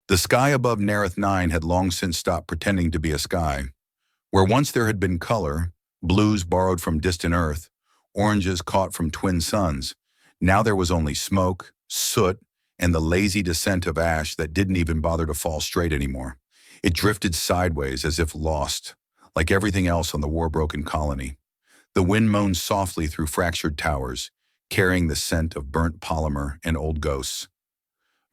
The sky above Nerith 9 had long since stopped pretending to be a sky. Where once there had been color, blues borrowed from distant Earth, oranges caught from twin suns, now there was only smoke, soot, and the lazy descent of ash that didn't even bother to fall straight anymore. It drifted sideways as if lost, like everything else on the war-broken colony. The wind moaned softly through fractured towers, carrying the scent of burnt polymer and old ghosts.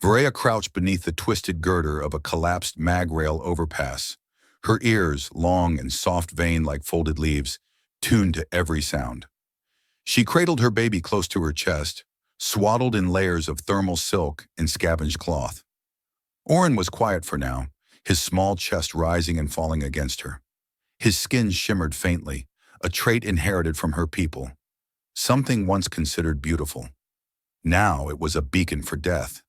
Varela crouched beneath the twisted girder of a collapsed mag rail overpass, her ears, long and soft-veined like folded leaves, tuned to every sound. She cradled her baby close to her chest, swaddled in layers of thermal silk and scavenged cloth. Oren was quiet for now, his small chest rising and falling against her. His skin shimmered faintly, a trait inherited from her people, something once considered beautiful. Now it was a beacon for death.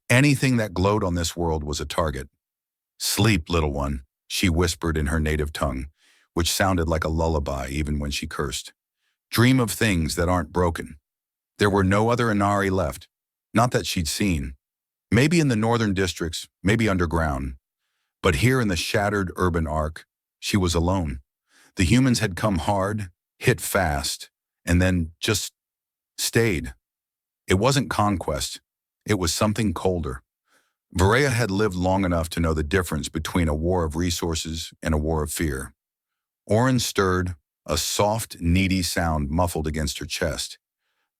Anything that glowed on this world was a target. "Sleep, little one," she whispered in her native tongue, which sounded like a lullaby even when she cursed. "Dream of things that aren't broken." There were no other Inari left, not that she'd seen. Maybe in the northern districts, maybe underground. But here in the shattered urban arc, she was alone. The humans had come hard, hit fast, and then just stayed. It wasn't conquest. It was something colder. Varela had lived long enough to know the difference between a war of resources and a war of fear. Oren stirred, a soft, needy sound muffled against her chest.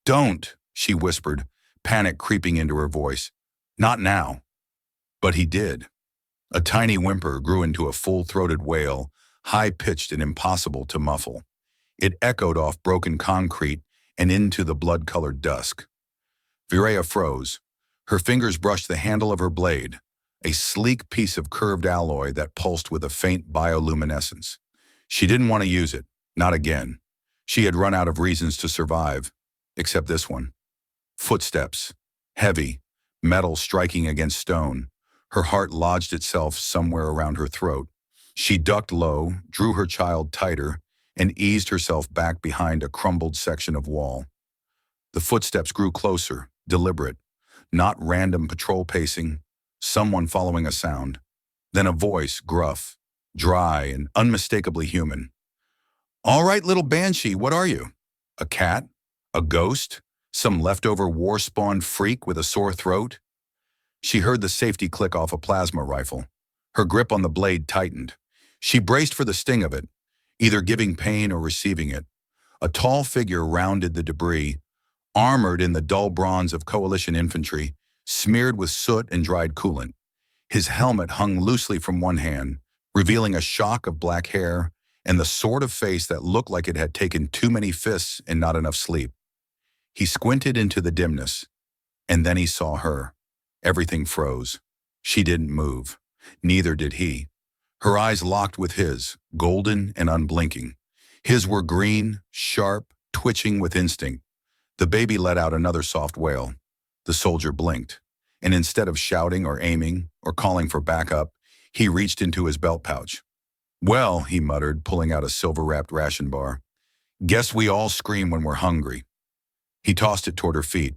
"Don't," she whispered, panic creeping into her voice. "Not now." But he did. A tiny whimper grew into a full-throated wail, high-pitched and impossible to muffle. It echoed off broken concrete and into the blood-colored dusk. Varela froze. Her fingers brushed the handle of her blade, a sleek piece of curved alloy that pulsed with a faint bioluminescence. She didn't want to use it, not again. She had run out of reasons to survive, except this one. Footsteps, heavy, metal striking against stone. Her heart lodged itself somewhere around her throat. She ducked low, drew her child tighter, and eased herself back behind a crumbled section of wall. The footsteps grew closer, deliberate. Not random patrol pacing, someone following a sound. Then a voice, gruff, dry, and unmistakably human. "All right, little banshee, what are you? A cat? A ghost? Some leftover war-spawned freak with a sore throat?" She heard the safety click off a plasma rifle. Her grip on the blade tightened. She braced for the sting of it, either giving pain or receiving it. A tall figure rounded the debris, armored in the dull bronze of coalition infantry, smeared with soot and dried coolant. His helmet hung loosely from one hand, revealing a shock of black hair and the sort of face that looked like it had taken too many fists and not enough sleep. He squinted into the dimness, and then he saw her. Everything froze. She didn't move. Neither did he. Her eyes locked with his, golden and unblinking. His were green, sharp, twitching with instinct. The baby let out another soft wail. The soldier blinked, and instead of shouting or aiming or calling for backup, he reached into his belt pouch. "Well," he muttered, pulling out a silver-wrapped ration bar, "guess we all scream when we're hungry." He tossed it toward her feet.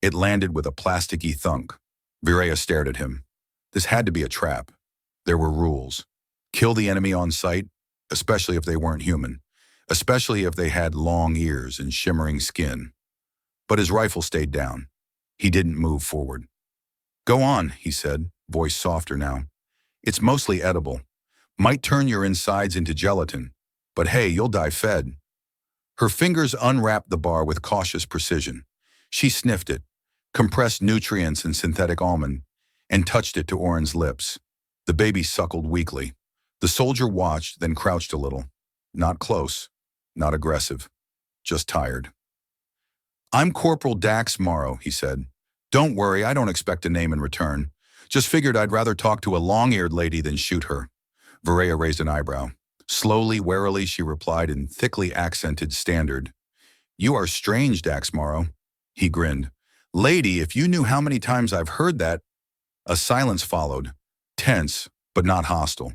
It landed with a plasticky thunk. Varela stared at him. This had to be a trap. There were rules. Kill the enemy on sight, especially if they weren't human, especially if they had long ears and shimmering skin. But his rifle stayed down. He didn't move forward. "Go on," he said, voice softer now. "It's mostly edible. Might turn your insides into gelatin, but hey, you'll die fed." Her fingers unwrapped the bar with cautious precision. She sniffed it, compressed nutrients and synthetic almond, and touched it to Oren's lips. The baby suckled weakly. The soldier watched, then crouched a little. Not close, not aggressive, just tired. "I'm Corporal Dax Morrow," he said. "Don't worry, I don't expect a name in return. Just figured I'd rather talk to a long-eared lady than shoot her." Varela raised an eyebrow. Slowly, warily, she replied in thickly accented standard. "You are strange, Dax Morrow." He grinned. "Lady, if you knew how many times I've heard that." A silence followed, tense, but not hostile.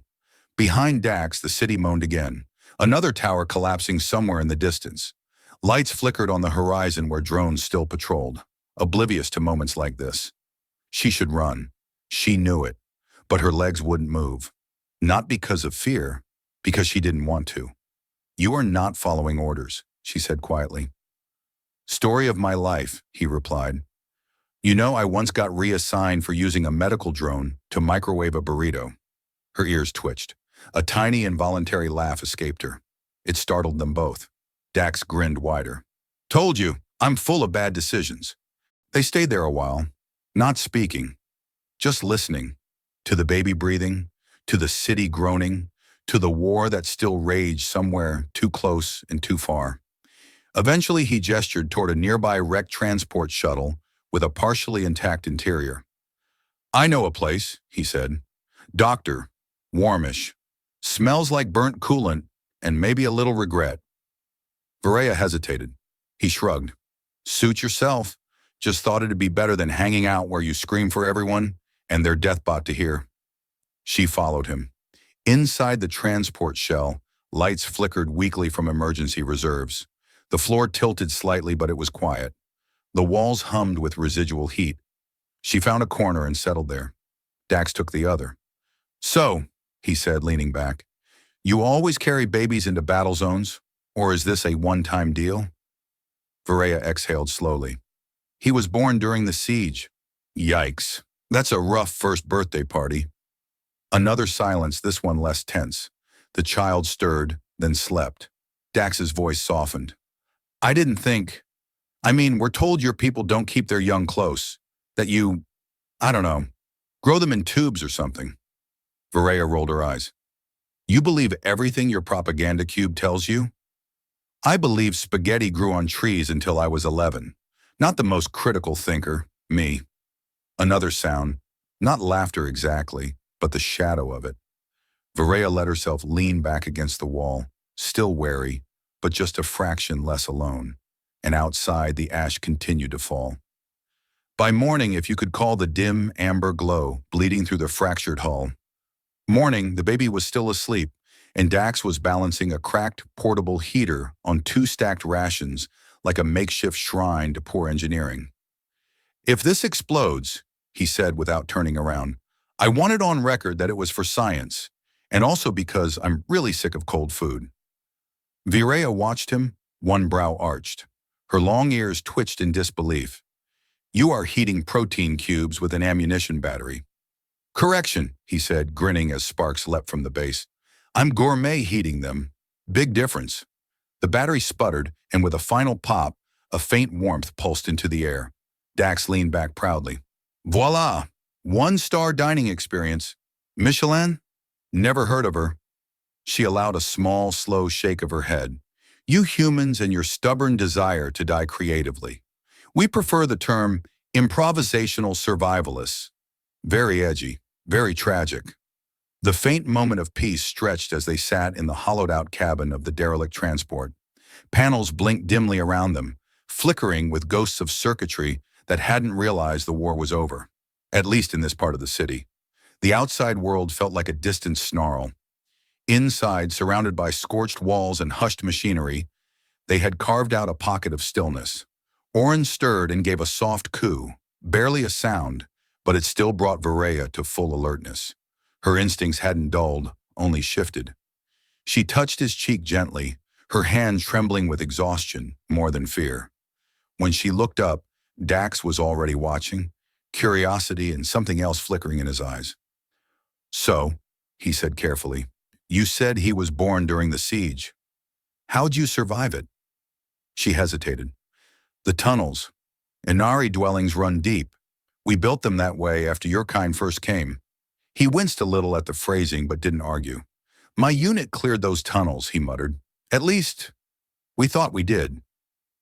Behind Dax, the city moaned again, another tower collapsing somewhere in the distance. Lights flickered on the horizon where drones still patrolled, oblivious to moments like this. She should run. She knew it. but her legs wouldn't move. Not because of fear, because she didn't want to. "You are not following orders," she said quietly. "Story of my life," he replied. "You know, I once got reassigned for using a medical drone to microwave a burrito." Her ears twitched. A tiny involuntary laugh escaped her. It startled them both. Dax grinned wider. "Told you, I'm full of bad decisions." They stayed there a while, not speaking, just listening, to the baby breathing, to the city groaning, to the war that still raged somewhere too close and too far. Eventually, he gestured toward a nearby wrecked transport shuttle with a partially intact interior. "I know a place," he said. "Doctor, warmish. Smells like burnt coolant and maybe a little regret." Varela hesitated. He shrugged. "Suit yourself. Just thought it'd be better than hanging out where you scream for everyone and their deathbot to hear." She followed him. Inside the transport shell, lights flickered weakly from emergency reserves. The floor tilted slightly, but it was quiet. The walls hummed with residual heat. She found a corner and settled there. Dax took the other. "So," he said, leaning back, "you always carry babies into battle zones? Or is this a one-time deal?" Varela exhaled slowly. "He was born during the siege." "Yikes. That's a rough first birthday party." Another silence, this one less tense. The child stirred, then slept. Dax's voice softened. "I didn't think... we're told your people don't keep their young close. That you, I don't know, grow them in tubes or something." Varela rolled her eyes. "You believe everything your propaganda cube tells you?" "I believe spaghetti grew on trees until I was 11. Not the most critical thinker, me." Another sound, not laughter exactly, but the shadow of it. Varela let herself lean back against the wall, still wary, but just a fraction less alone. And outside, the ash continued to fall. By morning, if you could call the dim, amber glow bleeding through the fractured hull. Morning, the baby was still asleep, and Dax was balancing a cracked, portable heater on 2 stacked rations like a makeshift shrine to poor engineering. "If this explodes," he said without turning around, "I want it on record that it was for science, and also because I'm really sick of cold food." Varela watched him, one brow arched. Her long ears twitched in disbelief. "You are heating protein cubes with an ammunition battery." "Correction," he said, grinning as sparks leapt from the base. "I'm gourmet heating them. Big difference." The battery sputtered, and with a final pop, a faint warmth pulsed into the air. Dax leaned back proudly. "Voila! 1-star dining experience. Michelin? Never heard of her." She allowed a small, slow shake of her head. "You humans and your stubborn desire to die creatively. We prefer the term improvisational survivalists. Very edgy, very tragic." The faint moment of peace stretched as they sat in the hollowed-out cabin of the derelict transport. Panels blinked dimly around them, flickering with ghosts of circuitry that hadn't realized the war was over, at least in this part of the city. The outside world felt like a distant snarl. Inside, surrounded by scorched walls and hushed machinery, they had carved out a pocket of stillness. Oren stirred and gave a soft coo, barely a sound, but it still brought Varela to full alertness. Her instincts hadn't dulled, only shifted. She touched his cheek gently, her hand trembling with exhaustion more than fear. When she looked up, Dax was already watching, curiosity and something else flickering in his eyes. "So," he said carefully, "you said he was born during the siege. How'd you survive it?" She hesitated. "The tunnels. Inari dwellings run deep. We built them that way after your kind first came." He winced a little at the phrasing but didn't argue. "My unit cleared those tunnels," he muttered. "At least, we thought we did."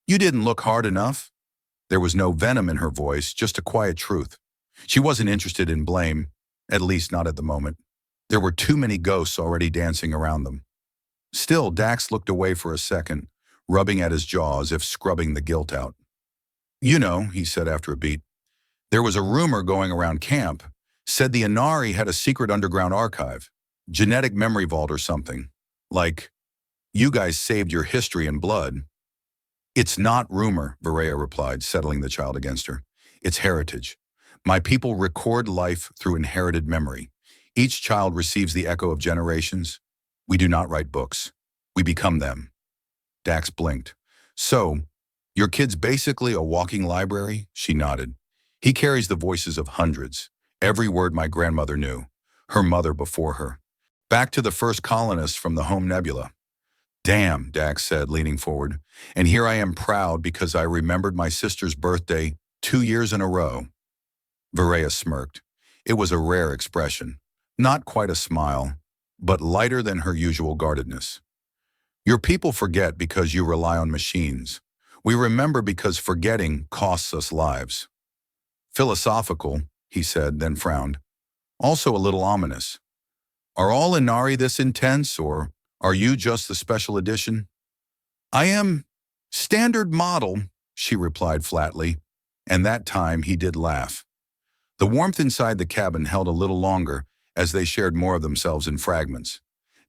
"You didn't look hard enough." There was no venom in her voice, just a quiet truth. She wasn't interested in blame, at least not at the moment. There were too many ghosts already dancing around them. Still, Dax looked away for a second, rubbing at his jaw as if scrubbing the guilt out. "You know," he said after a beat, "there was a rumor going around camp. Said the Inari had a secret underground archive, genetic memory vault or something. Like, you guys saved your history in blood." "It's not rumor," Varela replied, settling the child against her. "It's heritage. My people record life through inherited memory. Each child receives the echo of generations. We do not write books. We become them. Dax blinked. So, your kid's basically a walking library? She nodded. He carries the voices of hundreds. Every word my grandmother knew. Her mother before her. Back to the first colonists from the home nebula. Damn, Dax said, leaning forward. And here I am proud because I remembered my sister's birthday 2 years in a row. Varela smirked. It was a rare expression. Not quite a smile, but lighter than her usual guardedness. Your people forget because you rely on machines. We remember because forgetting costs us lives. Philosophical, he said, then frowned. Also a little ominous. Are all Inari this intense, or are you just the special edition? I am standard model, she replied flatly, and that time he did laugh. The warmth inside the cabin held a little longer as they shared more of themselves in fragments.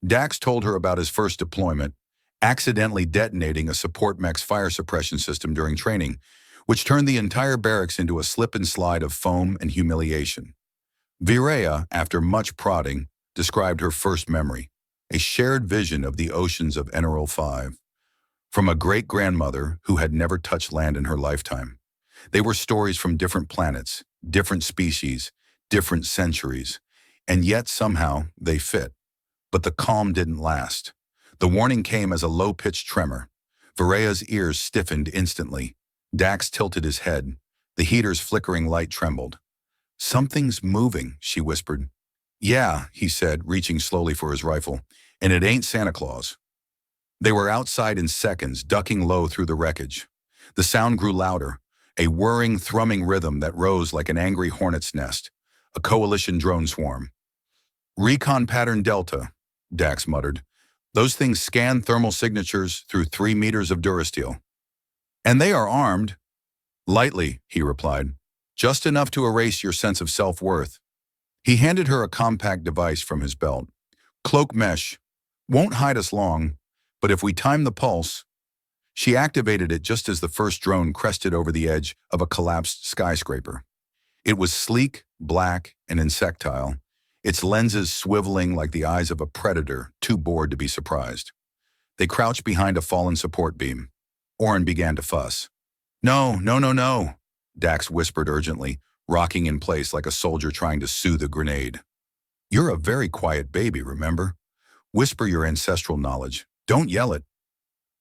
Dax told her about his first deployment, accidentally detonating a support mech's fire suppression system during training, which turned the entire barracks into a slip and slide of foam and humiliation. Virea, after much prodding, described her first memory, a shared vision of the oceans of Eneral 5, from a great-grandmother who had never touched land in her lifetime. They were stories from different planets, different species, different centuries, and yet somehow they fit. But the calm didn't last. The warning came as a low-pitched tremor. Virea's ears stiffened instantly. Dax tilted his head. The heater's flickering light trembled. Something's moving, she whispered. Yeah, he said, reaching slowly for his rifle. And it ain't Santa Claus. They were outside in seconds, ducking low through the wreckage. The sound grew louder, a whirring, thrumming rhythm that rose like an angry hornet's nest, a coalition drone swarm. Recon pattern Delta, Dax muttered. Those things scan thermal signatures through 3 meters of durasteel. And they are armed. Lightly, he replied. Just enough to erase your sense of self-worth. He handed her a compact device from his belt. Cloak mesh. Won't hide us long, but if we time the pulse. She activated it just as the first drone crested over the edge of a collapsed skyscraper. It was sleek, black, and insectile, its lenses swiveling like the eyes of a predator too bored to be surprised. They crouched behind a fallen support beam. Oren began to fuss. No, no, no, no, Dax whispered urgently, rocking in place like a soldier trying to soothe a grenade. You're a very quiet baby, remember? Whisper your ancestral knowledge. Don't yell it.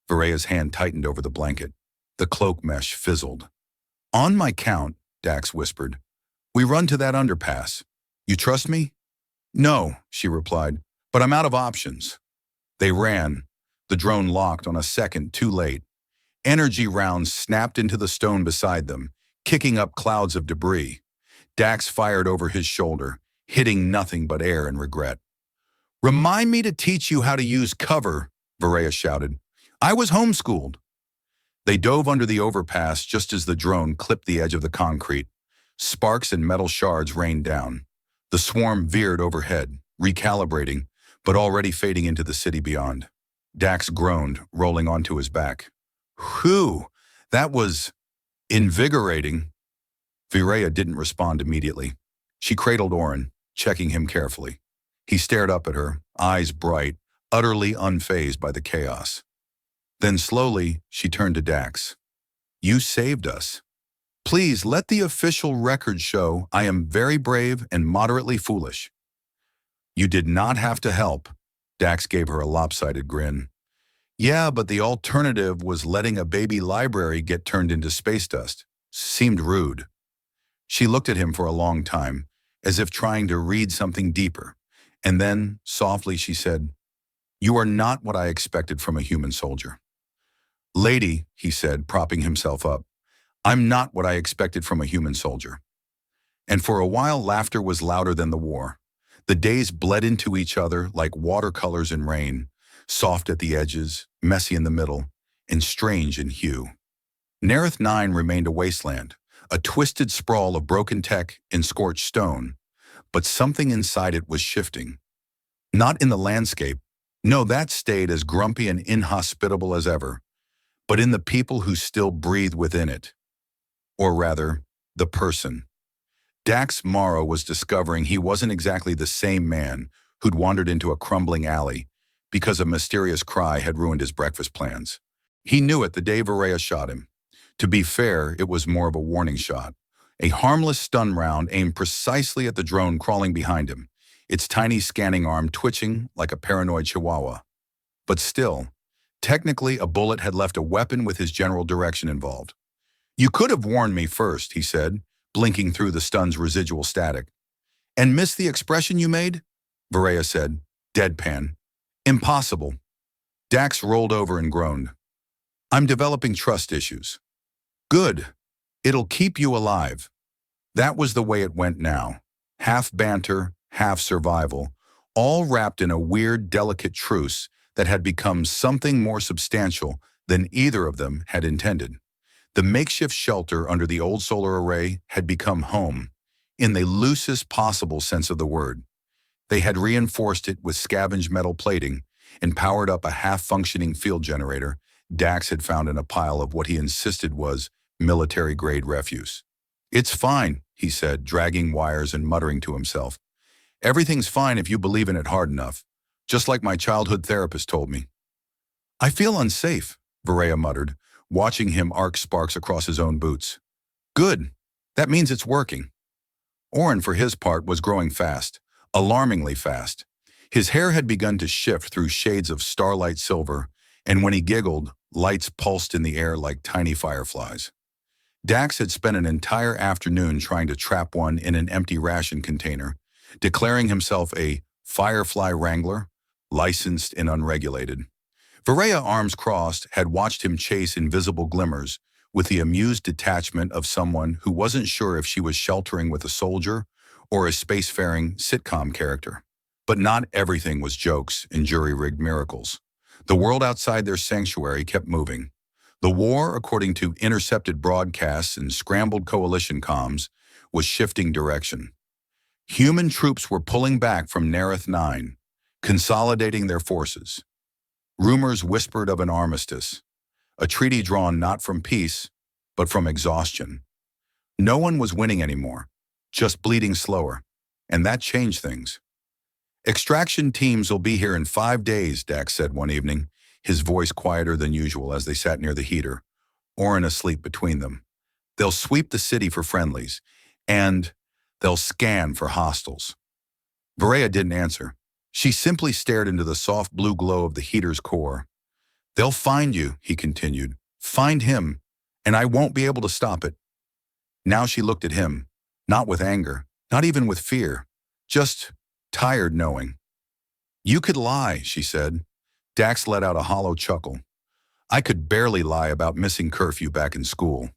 Virea's hand tightened over the blanket. The cloak mesh fizzled. On my count, Dax whispered. We run to that underpass. You trust me? No, she replied, but I'm out of options. They ran. The drone locked on a second too late. Energy rounds snapped into the stone beside them, kicking up clouds of debris. Dax fired over his shoulder, hitting nothing but air and regret. Remind me to teach you how to use cover, Virea shouted. I was homeschooled. They dove under the overpass just as the drone clipped the edge of the concrete. Sparks and metal shards rained down. The swarm veered overhead, recalibrating, but already fading into the city beyond. Dax groaned, rolling onto his back. Whew, that was invigorating. Virea didn't respond immediately. She cradled Oren, checking him carefully. He stared up at her, eyes bright, utterly unfazed by the chaos. Then slowly, she turned to Dax. You saved us. Please let the official record show I am very brave and moderately foolish. You did not have to help. Dax gave her a lopsided grin. Yeah, but the alternative was letting a baby library get turned into space dust. Seemed rude. She looked at him for a long time, as if trying to read something deeper. And then, softly, she said, You are not what I expected from a human soldier. Lady, he said, propping himself up, I'm not what I expected from a human soldier. And for a while, laughter was louder than the war. The days bled into each other like watercolors in rain, soft at the edges, messy in the middle, and strange in hue. Nerith 9 remained a wasteland, a twisted sprawl of broken tech and scorched stone, but something inside it was shifting. Not in the landscape, no, that stayed as grumpy and inhospitable as ever, but in the people who still breathe within it. Or rather, the person. Dax Morrow was discovering he wasn't exactly the same man who'd wandered into a crumbling alley because a mysterious cry had ruined his breakfast plans. He knew it the day Varela shot him. To be fair, it was more of a warning shot. A harmless stun round aimed precisely at the drone crawling behind him, its tiny scanning arm twitching like a paranoid chihuahua. But still, technically a bullet had left a weapon with his general direction involved. "You could have warned me first," he said, blinking through the stun's residual static. "And missed the expression you made?" Varela said, deadpan. "Impossible." Dax rolled over and groaned. "I'm developing trust issues." "Good. It'll keep you alive." That was the way it went now. Half banter, half survival, all wrapped in a weird, delicate truce that had become something more substantial than either of them had intended. The makeshift shelter under the old solar array had become home, in the loosest possible sense of the word. They had reinforced it with scavenged metal plating and powered up a half-functioning field generator Dax had found in a pile of what he insisted was military-grade refuse. "It's fine," he said, dragging wires and muttering to himself. "Everything's fine if you believe in it hard enough, just like my childhood therapist told me." "I feel unsafe," Varela muttered, watching him arc sparks across his own boots. "Good. That means it's working." Oren, for his part, was growing fast, alarmingly fast. His hair had begun to shift through shades of starlight silver, and when he giggled, lights pulsed in the air like tiny fireflies. Dax had spent an entire afternoon trying to trap one in an empty ration container, declaring himself a Firefly Wrangler, licensed and unregulated. Varela, arms crossed, had watched him chase invisible glimmers with the amused detachment of someone who wasn't sure if she was sheltering with a soldier or a spacefaring sitcom character. But not everything was jokes and jury-rigged miracles. The world outside their sanctuary kept moving. The war, according to intercepted broadcasts and scrambled coalition comms, was shifting direction. Human troops were pulling back from Nereth 9, consolidating their forces. Rumors whispered of an armistice, a treaty drawn not from peace, but from exhaustion. No one was winning anymore, just bleeding slower, and that changed things. "Extraction teams will be here in 5 days, Dax said one evening, his voice quieter than usual as they sat near the heater, Oren asleep between them. "They'll sweep the city for friendlies, and they'll scan for hostiles." Varela didn't answer. She simply stared into the soft blue glow of the heater's core. "They'll find you," he continued. "Find him, and I won't be able to stop it." Now she looked at him, not with anger, not even with fear, just tired knowing. "You could lie," she said. Dax let out a hollow chuckle. "I could barely lie about missing curfew back in school.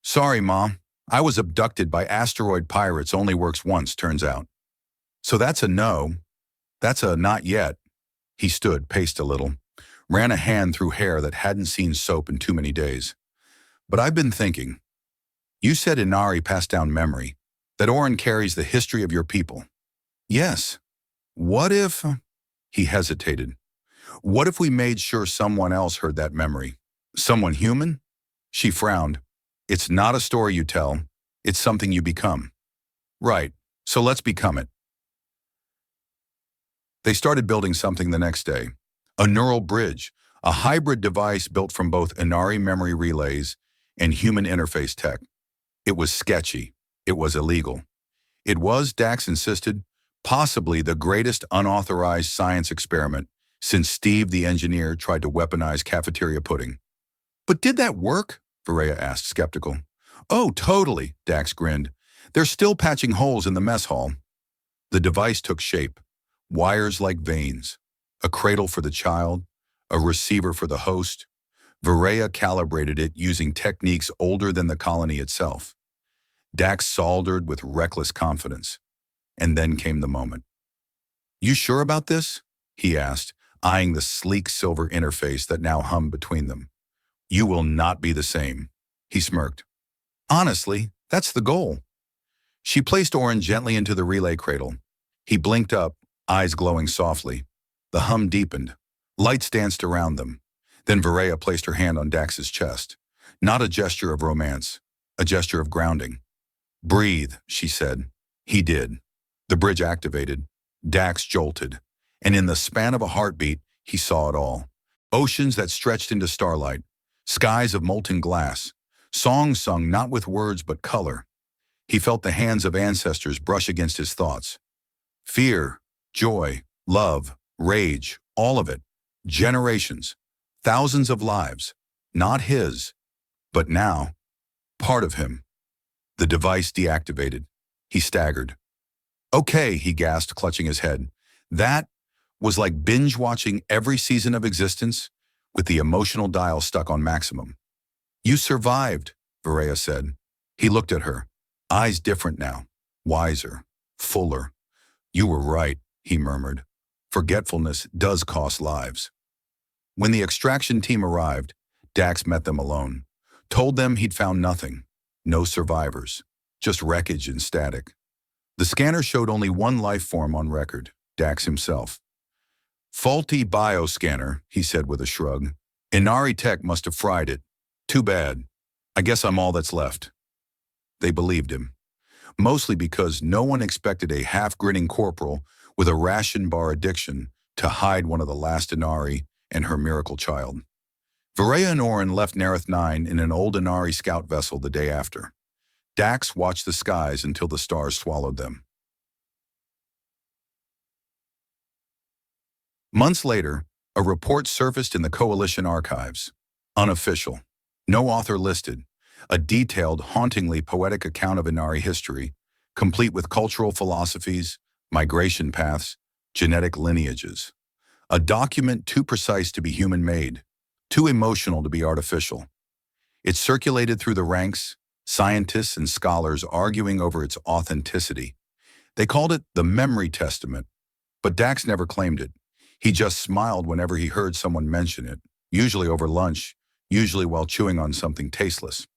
Sorry, Mom. I was abducted by asteroid pirates, only works once, turns out." "So that's a no. That's a not yet." He stood, paced a little, ran a hand through hair that hadn't seen soap in too many days. "But I've been thinking. You said Inari passed down memory, that Oren carries the history of your people." "Yes. What if—" He hesitated. "What if we made sure someone else heard that memory? Someone human?" She frowned. "It's not a story you tell. It's something you become." "Right. So let's become it." They started building something the next day. A neural bridge, a hybrid device built from both Inari memory relays and human interface tech. It was sketchy. It was illegal. It was, Dax insisted, possibly the greatest unauthorized science experiment since Steve the engineer tried to weaponize cafeteria pudding. "But did that work?" Varela asked, skeptical. "Oh, totally," Dax grinned. "They're still patching holes in the mess hall." The device took shape. Wires like veins. A cradle for the child. A receiver for the host. Varela calibrated it using techniques older than the colony itself. Dax soldered with reckless confidence. And then came the moment. "You sure about this?" he asked, eyeing the sleek silver interface that now hummed between them. "You will not be the same," he smirked. "Honestly, that's the goal." She placed Oren gently into the relay cradle. He blinked up, eyes glowing softly. The hum deepened. Lights danced around them. Then Varela placed her hand on Dax's chest. Not a gesture of romance, a gesture of grounding. Breathe, she said. He did. The bridge activated. Dax jolted. And in the span of a heartbeat, he saw it all. Oceans that stretched into starlight. Skies of molten glass. Songs sung not with words but color. He felt the hands of ancestors brush against his thoughts. Fear, joy, love, rage, all of it. Generations. Thousands of lives. Not his. But now, part of him. The device deactivated. He staggered. Okay, he gasped, clutching his head. That was like binge-watching every season of existence with the emotional dial stuck on maximum. You survived, Varela said. He looked at her. Eyes different now. Wiser. Fuller. You were right, he murmured. Forgetfulness does cost lives. When the extraction team arrived, Dax met them alone. Told them he'd found nothing. No survivors. Just wreckage and static. The scanner showed only one life form on record, Dax himself. Faulty bioscanner, he said with a shrug. Inari Tech must have fried it. Too bad. I guess I'm all that's left. They believed him. Mostly because no one expected a half-grinning corporal with a ration bar addiction to hide one of the last Inari and her miracle child. Varela and Oren left Nerith 9 in an old Inari scout vessel the day after. Dax watched the skies until the stars swallowed them. Months later, a report surfaced in the Coalition archives. Unofficial. No author listed. A detailed, hauntingly poetic account of Inari history, complete with cultural philosophies, migration paths, genetic lineages. A document too precise to be human-made, too emotional to be artificial. It circulated through the ranks, scientists and scholars arguing over its authenticity. They called it the Memory Testament, but Dax never claimed it. He just smiled whenever he heard someone mention it, usually over lunch, usually while chewing on something tasteless.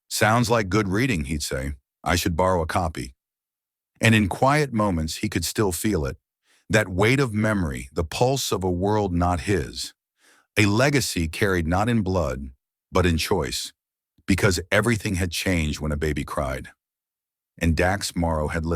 Sounds like good reading, he'd say. I should borrow a copy. And in quiet moments, he could still feel it. That weight of memory, the pulse of a world not his. A legacy carried not in blood, but in choice. Because everything had changed when a baby cried. And Dax Morrow had listened.